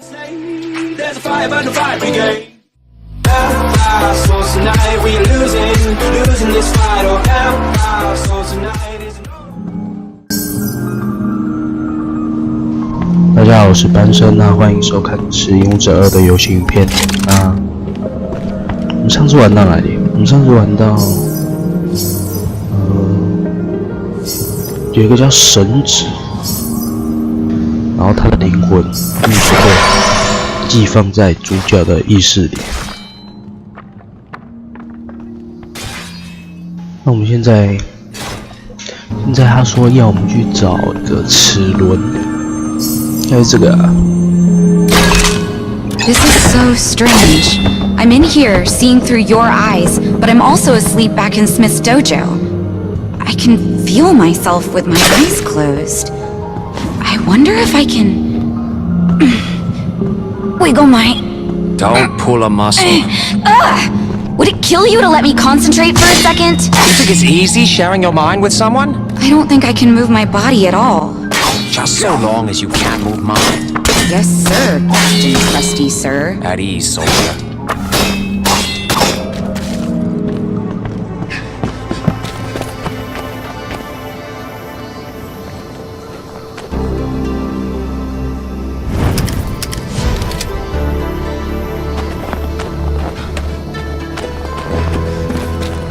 大家好，我是班生，欢迎收看是《影武者2》的游戏影片。我们上次玩到哪里？我们上次玩到有一个叫神子，然后他的灵魂必须被寄放在主角的意识里。那我们现在他说要我们去找一个齿轮，应该是这个啊。This is so strange. I'm in here, seeing through your eyes, but I'm also asleep back in Smith's dojo. I can feel myself with my eyes closed. I wonder if I can wiggle my... Don't pull a muscle. Would it kill you to let me concentrate for a second? You think it's easy sharing your mind with someone? I don't think I can move my body at all. Just so long as you can't move mine. Yes, sir, Captain Crusty, sir. At ease, soldier.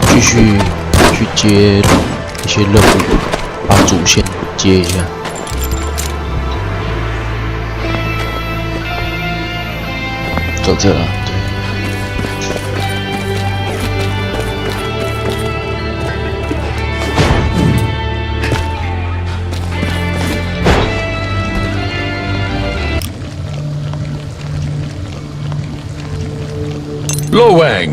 继续去接一些任务，把主线接一下。走这了。Lo Wang,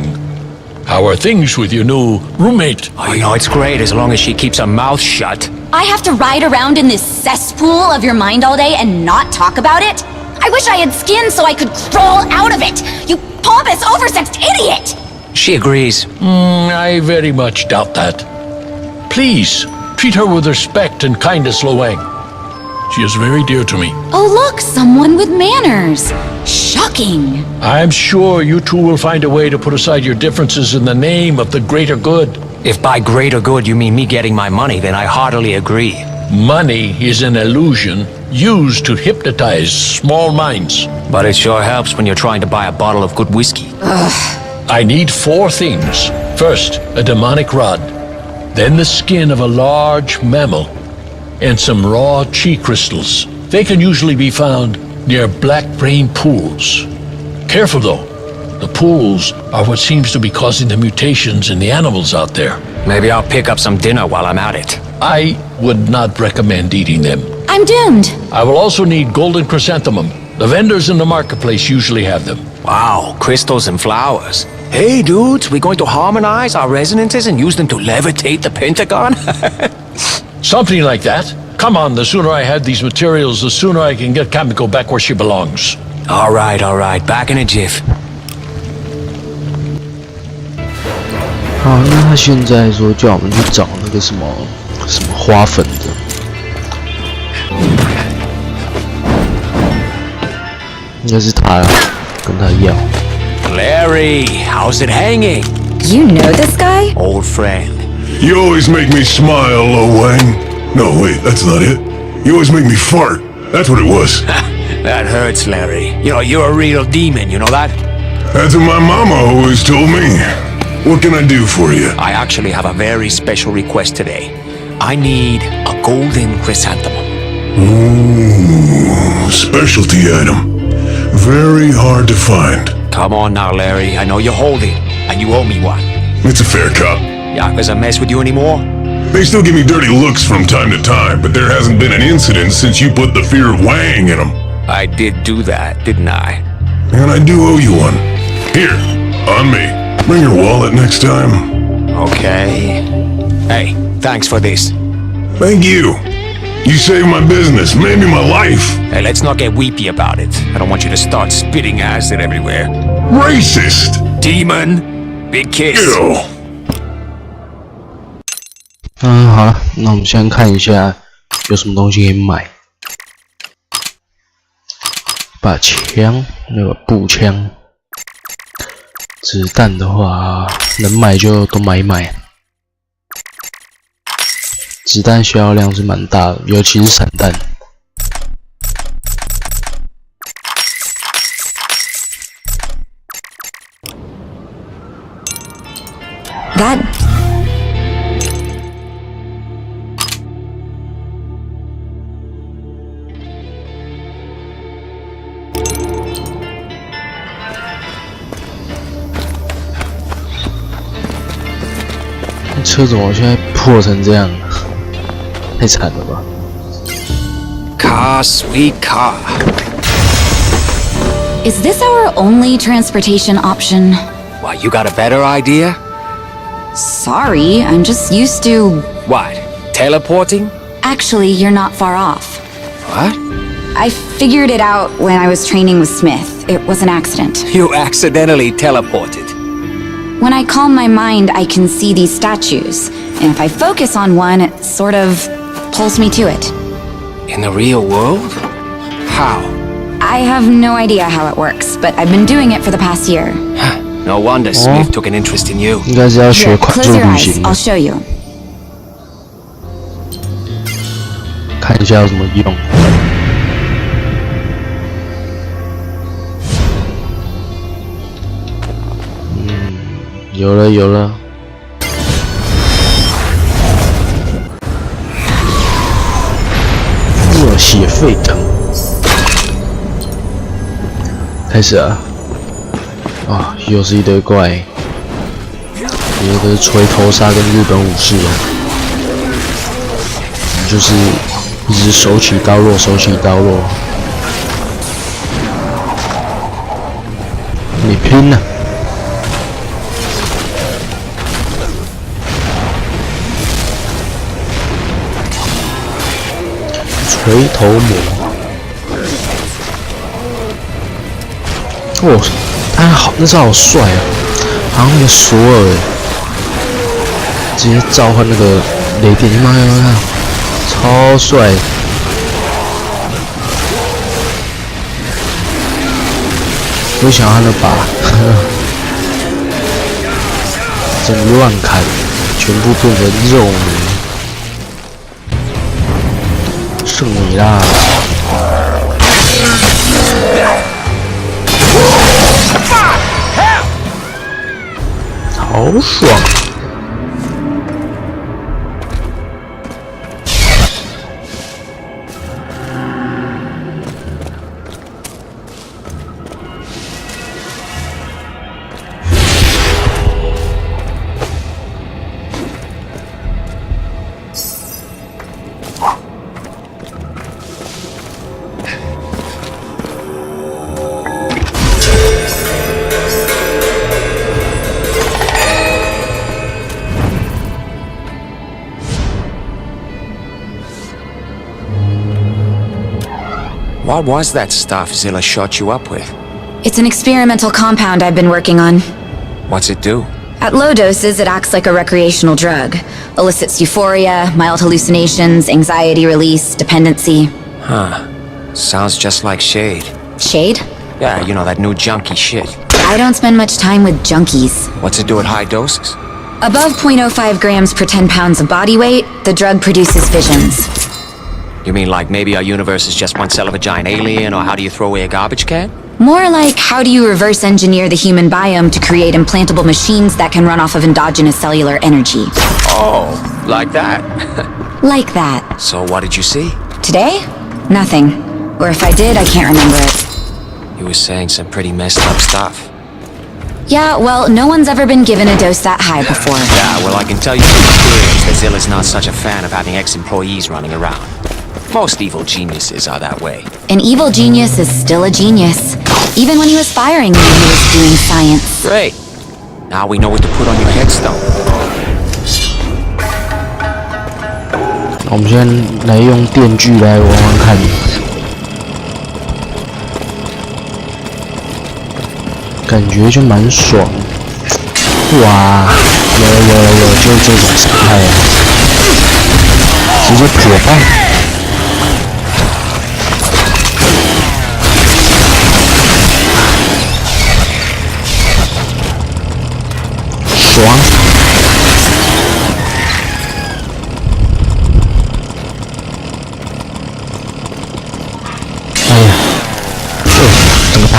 how are things with your new roommate? Oh, you know, it's great as long as she keeps her mouth shut. I have to ride around in this cesspool of your mind all day and not talk about it? I wish I had skin so I could crawl out of it! You pompous, oversexed idiot! She agrees. I very much doubt that. Please, treat her with respect and kindness, Lo Wang. She is very dear to me. Oh look, someone with manners. Shocking. I'm sure you two will find a way to put aside your differences in the name of the greater good. If by greater good you mean me getting my money, then I heartily agree. Money is an illusion used to hypnotize small minds. But it sure helps when you're trying to buy a bottle of good whiskey. I need 4 things. First, a demonic rod. Then the skin of a large mammal. And some raw chi crystals. They can usually be found near black brain pools. Careful though. The pools are what seems to be causing the mutations in the animals out there. Maybe I'll pick up some dinner while I'm at it. I would not recommend eating them. I'm doomed. I will also need golden chrysanthemum. The vendors in the marketplace usually have them. Wow, crystals and flowers. Hey dudes, we're going to harmonize our resonances and use them to levitate the Pentagon? Something like that. Come on, the sooner I have these materials, the sooner I can get Kamiko back where she belongs. All right, back in a jiff. 好，那他现在说叫我们去找那个什么花粉的，应该是他呀，跟他要。Larry, how's it hanging? You know this guy? Old friend. You always make me smile, Lo Wang. No, wait, that's not it. You always make me fart. That's what it was. That hurts, Larry. You know, you're a real demon, you know that? That's what my mama always told me. What can I do for you? I actually have a very special request today. I need a golden chrysanthemum. Ooh, specialty item. Very hard to find. Come on now, Larry. I know you're holding, and you owe me one. It's a fair cop. Yakuza mess with you anymore? They still give me dirty looks from time to time, but there hasn't been an incident since you put the fear of Wang in them. I did do that, didn't I? And I do owe you one. Here, on me. Bring your wallet next time. Okay. Hey, thanks for this. Thank you. You saved my business, maybe my life. Hey, let's not get weepy about it. I don't want you to start spitting acid everywhere. Racist! Demon! Big kiss. Ew. 好了，那我们先看一下有什么东西可以买。把枪那个步枪，子弹的话能买就都买一买。子弹消耗量是蛮大的，尤其是散弹。That车怎么现在破成这样？太惨了吧 Car, sweet car. is this our only transportation option? Why, you got a better idea? Sorry, I'm just used to. What? Teleporting? Actually, you're not far off. What? I figured it out when I was training with Smith. It was an accident. You accidentally teleported. When I calm my mind, I can see these statues. And if I focus on one, it sort of pulls me to it. In the real world? How? I have no idea how it works, but I've been doing it for the past year. No wonder Smith took an interest in you. 应该是要学 Here, 快 close 速 your 旅 eyes. 行 I'll 的， show you. 看一下有什么用。有了有了。热血沸腾。开始啊！啊，又是一堆怪，别的锤头杀跟日本武士啊，你就是一直手起刀落，手起刀落，你拼了！锤头魔。哦，他好，那招好帅啊，好像那个索尔，直接召唤那个雷电，妈呀，超帅！我想要他的把，整个乱砍，全部变成肉泥。剩你啦！好爽！What was that stuff Zilla shot you up with? It's an experimental compound I've been working on. What's it do? At low doses, it acts like a recreational drug. Elicits euphoria, mild hallucinations, anxiety release, dependency. Huh. Sounds just like Shade. Shade? Yeah, you know, that new junkie shit. I don't spend much time with junkies. What's it do at high doses? Above 0.05 grams per 10 pounds of body weight, the drug produces visions. You mean like maybe our universe is just one cell of a giant alien, or how do you throw away a garbage can? More like, how do you reverse engineer the human biome to create implantable machines that can run off of endogenous cellular energy? Oh, like that. Like that. So what did you see? Today? Nothing. Or if I did, I can't remember it. You were saying some pretty messed up stuff. Yeah, well, no one's ever been given a dose that high before. Yeah, well, I can tell you from experience that Zilla's not such a fan of having ex-employees running around. Most evil geniuses are that way. An evil genius is still a genius. Even when he was firing me, he was doing science. Great. Now we know what to put on your headstone. 我们现在来用电锯来玩玩看，感觉就蛮爽。哇，有，就是这种伤害啊，直接破爆。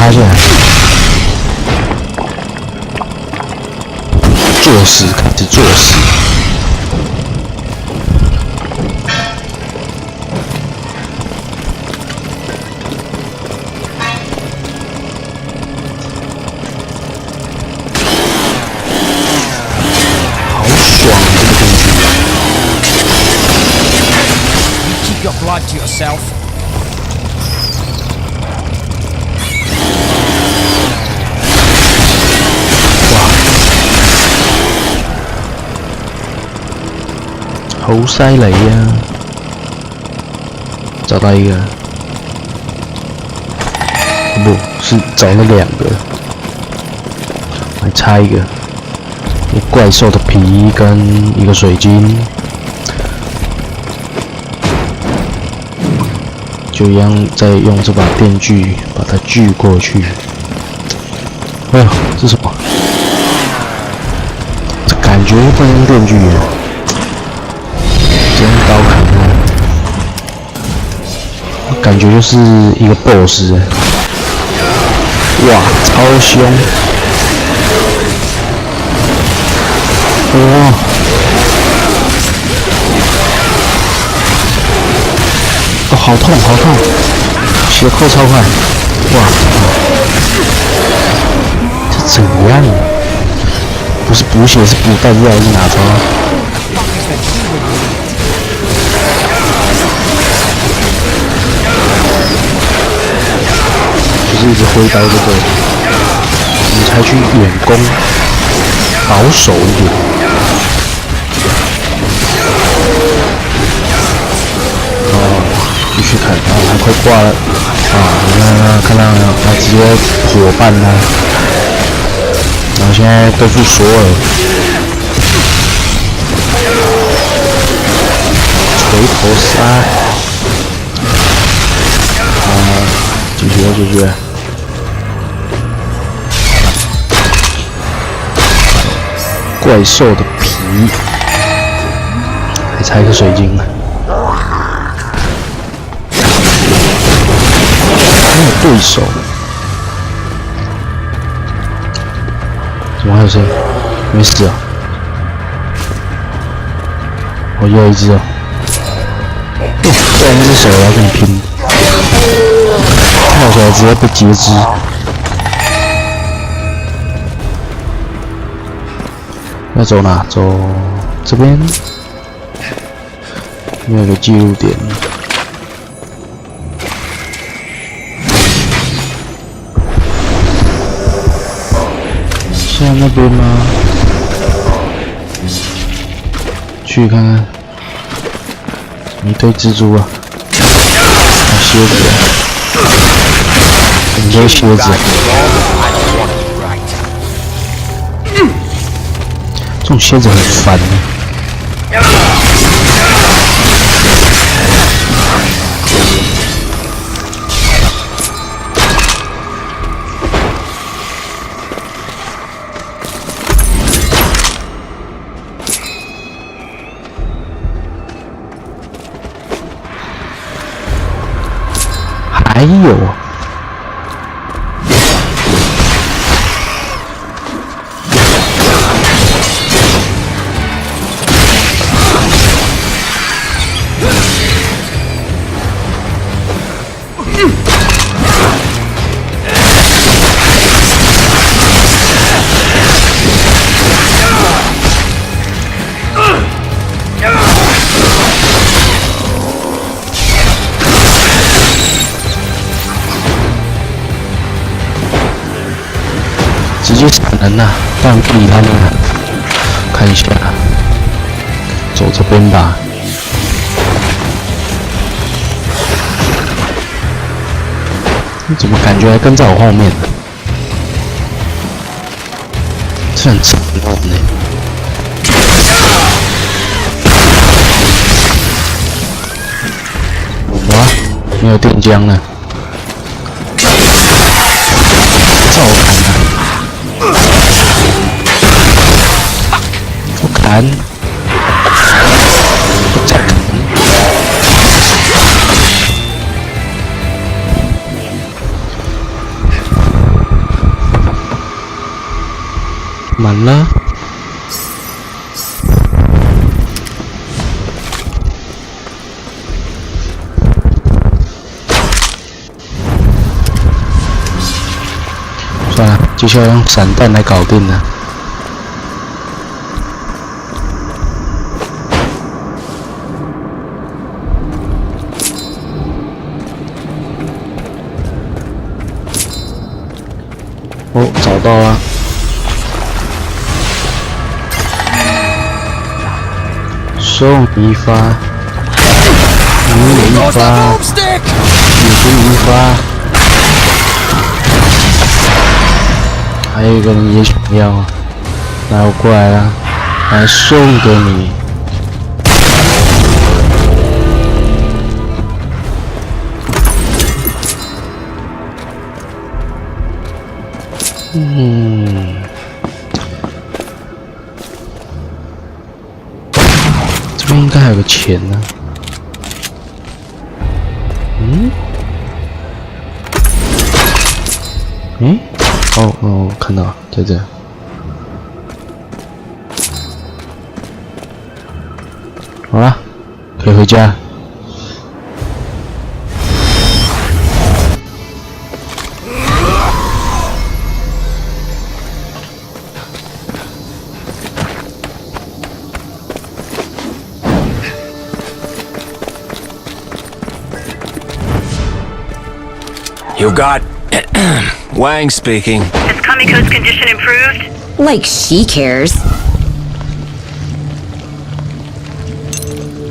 趴下来，作死，开始作死。好爽啊，这个电锯Keep your blood to yourself. 好犀利啊！找到一个，不是找了2个，还差一个，一个怪兽的皮跟一个水晶，就一样再用这把电锯把它锯过去。哎呦，这是什么？这感觉不能用电锯耶。真刀砍他，感觉就是一个 BOSS， 哇，超凶！哇，哦，好痛，好痛，血扣超快，哇，这怎样？不是补血，是补弹药，是哪招？就是一直挥刀就对了，我们采取远攻，保守一点。继续砍，他快挂了啊！看到没有？他直接伙伴他，然后现在对付索尔，锤头杀，解决。怪兽的皮，还差一个水晶。没有对手，怎么还有谁？没死啊！我又一只哦，再一只手我要跟你拼，跳出来直接被截肢。要走哪？走这边，没有个记录点。在那边吗？去看看，一堆蜘蛛啊！蝎子啊！很多蝎子。这种蝎子很烦的。还有，直接闪人呐，不然不理他们了。看一下，走这边吧。你怎么感觉还跟在我后面呢？这很沉重呢。哇，没有电浆了，照砍啊！不砍，再砍。满了。算了，就是要用散弹来搞定了。哦，找到了。送你一发，你也一发，也给你一发。还有一个人也想要，来，我过来了，来送给你。这边应该还有个钱呢。哦，看到了，在这。好了，可以回家。You got Wang speaking. Has Kamiko's condition improved? Like she cares.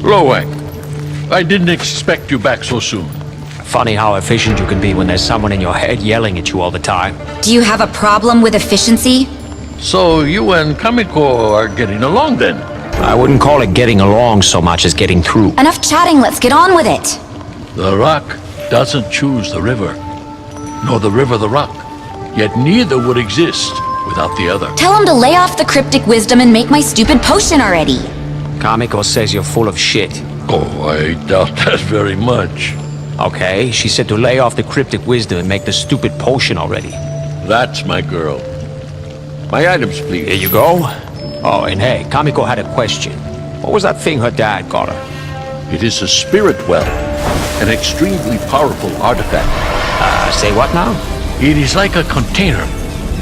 Lo, Wang. I didn't expect you back so soon. Funny how efficient you can be when there's someone in your head yelling at you all the time. Do you have a problem with efficiency? So you and Kamiko are getting along then? I wouldn't call it getting along so much as getting through. Enough chatting, let's get on with it. The rock doesn't choose the river, nor the river the rock. Yet neither would exist without the other. Tell him to lay off the cryptic wisdom and make my stupid potion already. Kamiko says you're full of shit. Oh, I doubt that very much. Okay, she said to lay off the cryptic wisdom and make the stupid potion already. That's my girl. My items, please. Here you go. Oh, and hey, Kamiko had a question. What was that thing her dad got her? It is a spirit well, an extremely powerful artifact. Say what now? It is like a container,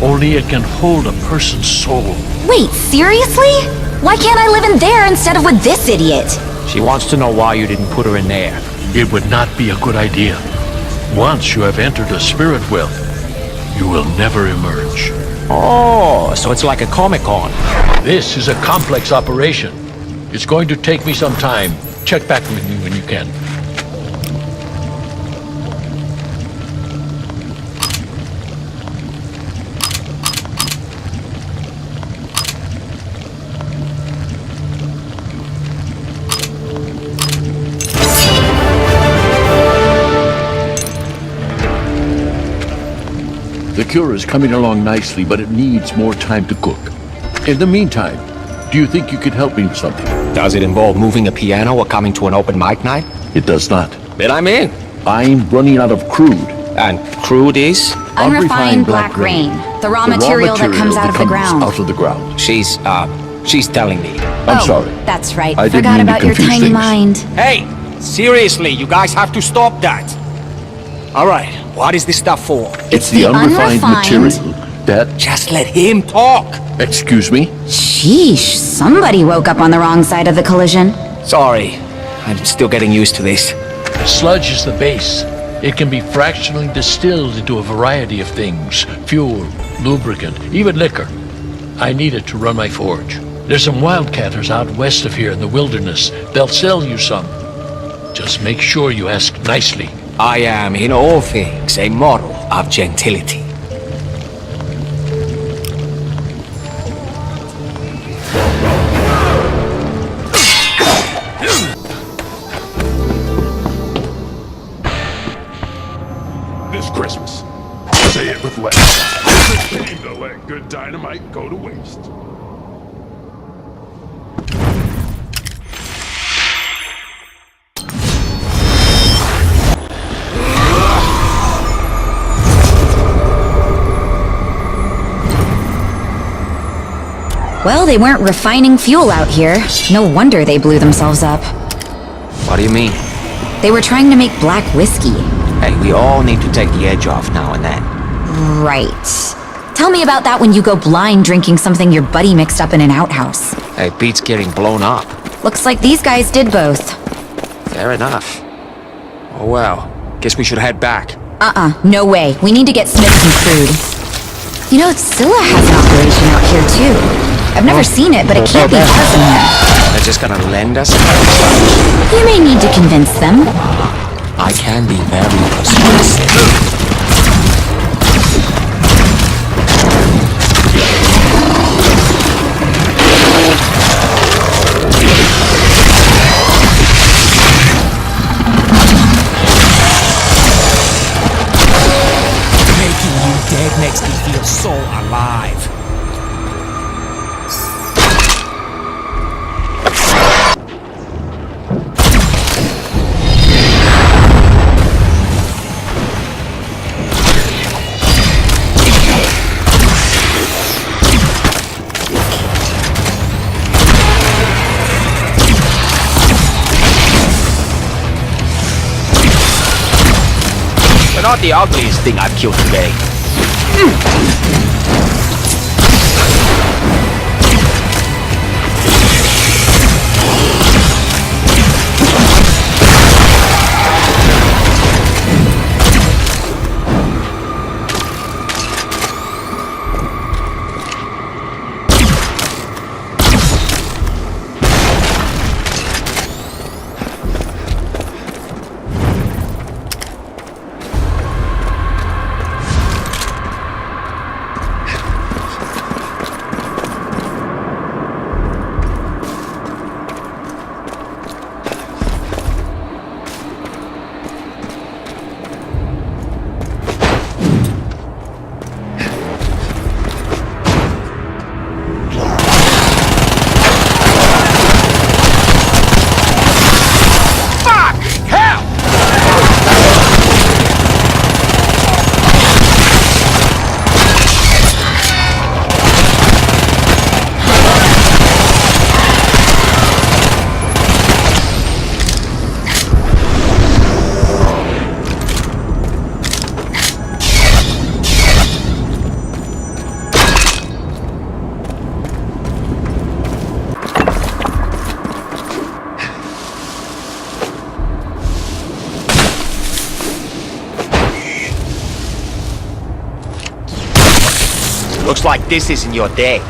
only it can hold a person's soul. Wait, seriously? Why can't I live in there instead of with this idiot? She wants to know why you didn't put her in there. It would not be a good idea. Once you have entered a spirit well, you will never emerge. Oh, so it's like a Comic-Con. This is a complex operation. It's going to take me some time. Check back with me when you can. The cure is coming along nicely, but it needs more time to cook. In the meantime, do you think you could help me with something? Does it involve moving a piano or coming to an open mic night? It does not. Then I'm in. I'm running out of crude. And crude is? Unrefined black grain, the raw material that comes out of the ground. Out of the ground. She's telling me. I'm sorry. That's right. I didn't Forgot mean to about your confuse tiny things. mind. Hey, seriously, you guys have to stop that. All right, what is this stuff for? It's the the unrefined unrefined- material that... Just let him talk. Excuse me? Sheesh, somebody woke up on the wrong side of the collision. Sorry, I'm still getting used to this. Sludge is the base. It can be fractionally distilled into a variety of things. Fuel, lubricant, even liquor. I need it to run my forge. There's some wildcatters out west of here in the wilderness. They'll sell you some. Just make sure you ask nicely. I am, in all things, a model of gentility. This Christmas. Say it with less. It's a shame to let good dynamite go to waste. Well, they weren't refining fuel out here. No wonder they blew themselves up. What do you mean? They were trying to make black whiskey. Hey, we all need to take the edge off now and then. Right. Tell me about that when you go blind drinking something your buddy mixed up in an outhouse. Hey, beats getting blown up. Looks like these guys did both. Fair enough. Oh well, guess we should head back. No way. We need to get Smith some food. You know, Scylla has an operation out here too. I've never seen it, but it can't be far from here. They're just gonna lend us? You may need to convince them. I can be very persuasive. Making you dead makes me feel so alive. They're not the ugliest thing I've killed today. Looks like this isn't your day.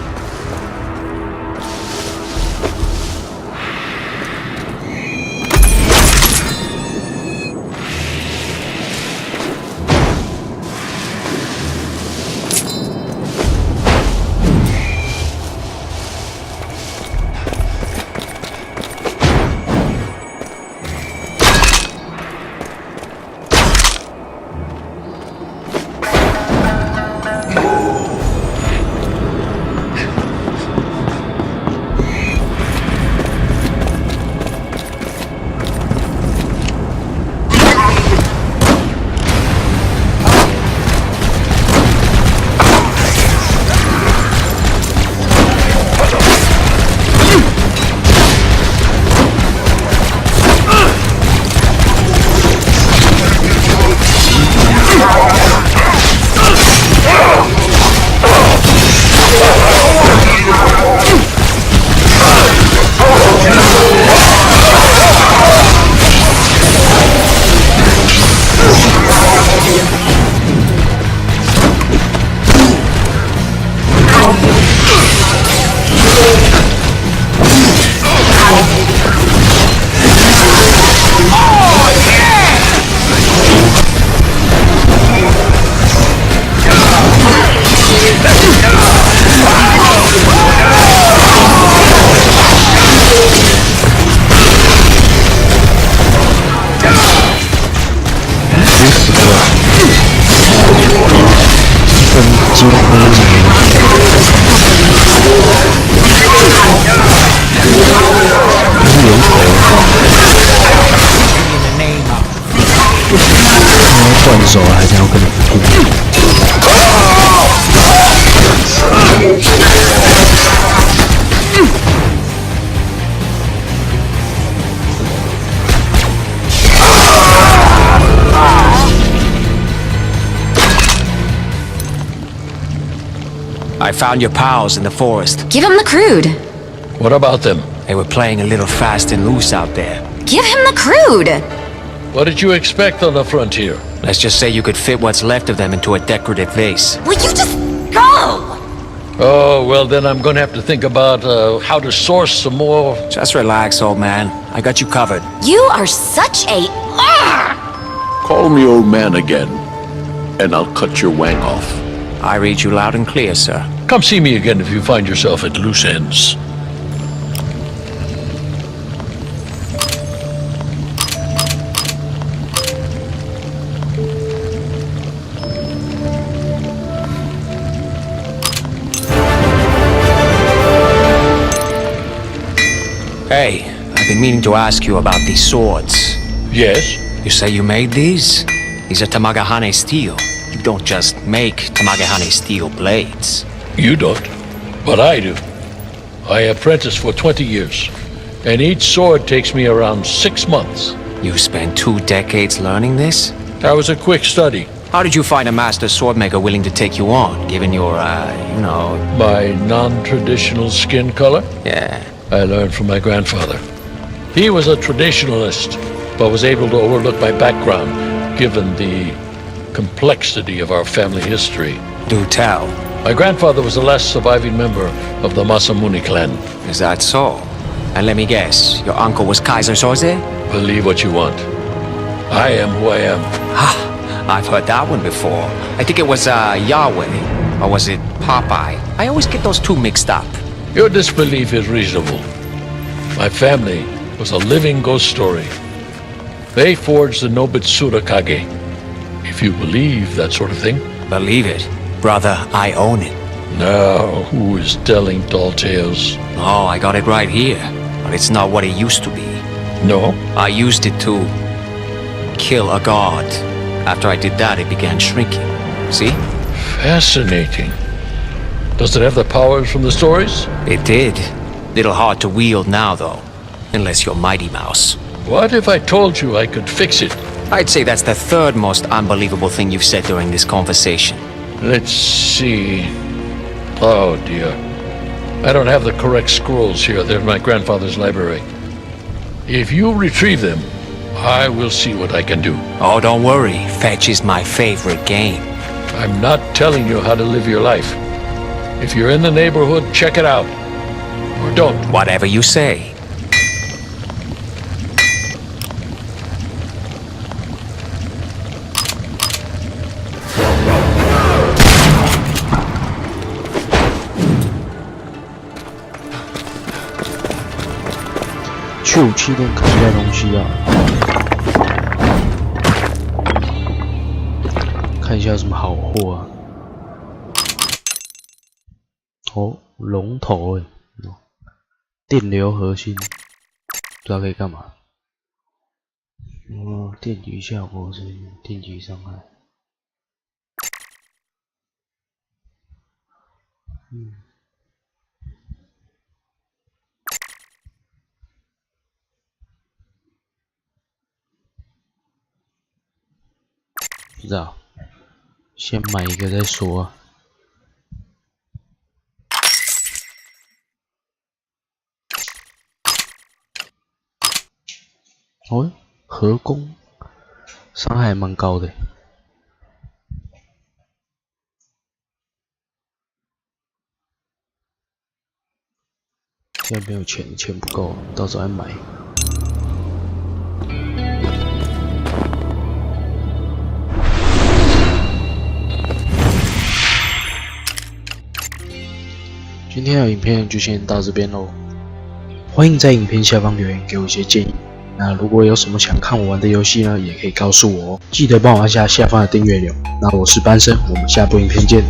I found your pals in the forest. Give him the crude. What about them? They were playing a little fast and loose out there. Give him the crude. What did you expect on the frontier? Let's just say you could fit what's left of them into a decorative vase. Will you just go? Oh, well, then I'm gonna have to think about how to source some more. Just relax, old man. I got you covered. You are such a... Call me old man again, and I'll cut your Wang off. I read you loud and clear, sir. Come see me again if you find yourself at loose ends. Hey, I've been meaning to ask you about these swords. Yes? You say you made these? These are Tamagahane steel. You don't just make Tamagahane steel blades. You don't, but I do. I apprenticed for 20 years, and each sword takes me around 6 months. You spent 2 decades learning this? That was a quick study. How did you find a master swordmaker willing to take you on, given your, My non-traditional skin color? Yeah. I learned from my grandfather. He was a traditionalist, but was able to overlook my background, given the complexity of our family history. Do tell. My grandfather was the last surviving member of the Masamune clan. Is that so? And let me guess, your uncle was Kaiser Soze? Believe what you want. I am who I am. Ah, I've heard that one before. I think it was, Yahweh. Or was it Popeye? I always get those two mixed up. Your disbelief is reasonable. My family was a living ghost story. They forged the Nobitsura Kage. If you believe that sort of thing. Believe it. Brother, I own it. Now, who is telling tall tales? Oh, I got it right here. But it's not what it used to be. No? I used it to kill a god. After I did that, it began shrinking. See? Fascinating. Does it have the powers from the stories? It did. Little hard to wield now, though. Unless you're Mighty Mouse. What if I told you I could fix it? I'd say that's the third most unbelievable thing you've said during this conversation. Let's see. Oh, dear. I don't have the correct scrolls here. They're in my grandfather's library. If you retrieve them, I will see what I can do. Oh, don't worry. Fetch is my favorite game. I'm not telling you how to live your life. If you're in the neighborhood, check it out. Or don't. Whatever you say.去武器店看一下东西啊，看一下有什么好货啊。哦，龙头诶，电流核心，不知道可以干嘛。电击效果是电击伤害。不知道，先买一个再说啊。哦，合攻，伤害还蛮高的。现在没有钱，钱不够，到时候再买。今天的影片就先到这边咯，欢迎在影片下方留言给我一些建议。那如果有什么想看我玩的游戏呢，也可以告诉我哦。记得帮我按下下方的订阅钮。那我是班生，我们下部影片见。